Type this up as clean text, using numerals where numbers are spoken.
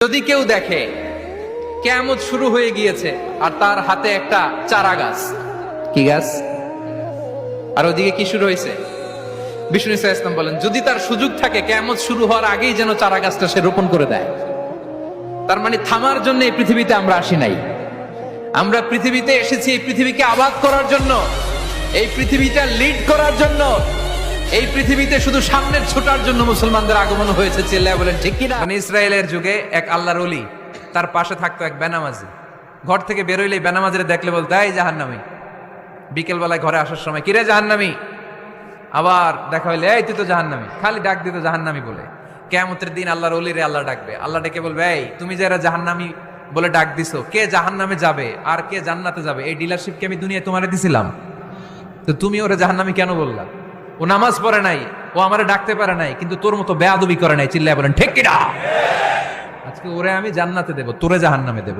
যদি কেউ দেখে কিয়ামত শুরু হয়ে গিয়েছে আর তার হাতে একটা চারা গাছ, কি গাছ, আর ওদিকে কি শুরু হয়েছে, বিষ্ণু ইসলাম বলেন যদি তার সুযোগ থাকে কিয়ামত শুরু হওয়ার আগেই যেন চারা গাছটা সে রোপণ করে দেয়। তার মানে থামার জন্য এই পৃথিবীতে আমরা আসি নাই, আমরা পৃথিবীতে এসেছি এই পৃথিবীকে আবাদ করার জন্য, এই পৃথিবীটা লিড করার জন্য, এই পৃথিবীতে শুধু সামনের ছোটার জন্য মুসলমানদের আগমন হয়েছে। চিল্লায় বলেন ঠিক কিনা? মানে ইসরায়েলের যুগে এক আল্লাহর ওলি, তার পাশে থাকতো এক বেনামাজি। ঘর থেকে বেরোইলেই বেনামাজিরে দেখলে বলতো এই জাহান্নামী। বিকেল বেলায় ঘরে আসার সময় কিরে জাহান্নামী, আবার দেখা হইলে এই তুই তো জাহান্নামী, খালি ডাক দিত জাহান্নামী বলে। কিয়ামতের দিন আল্লাহর ওলিরে আল্লাহ ডাকবে, আল্লাহ ডেকে বলবে এই তুমি যারা জাহান্নামী বলে ডাক দিছো, কে জাহান্নামে যাবে আর কে জান্নাতে যাবে এই ডিলারশিপ কি আমি দুনিয়ায় তোমারে দিছিলাম? তো তুমি ওরে জাহান্নামী কেন বললা? ও নামাজ পড়ে নাই, ও আমারে ডাকতে পারে নাই, কিন্তু তোর মতো বেয়াদবি করে নাই। চিল্লায় বলেন ঠিক কিনা? আজকে ওরে আমি জান্নাতে দেব, তোরে জাহান্নামে দেব।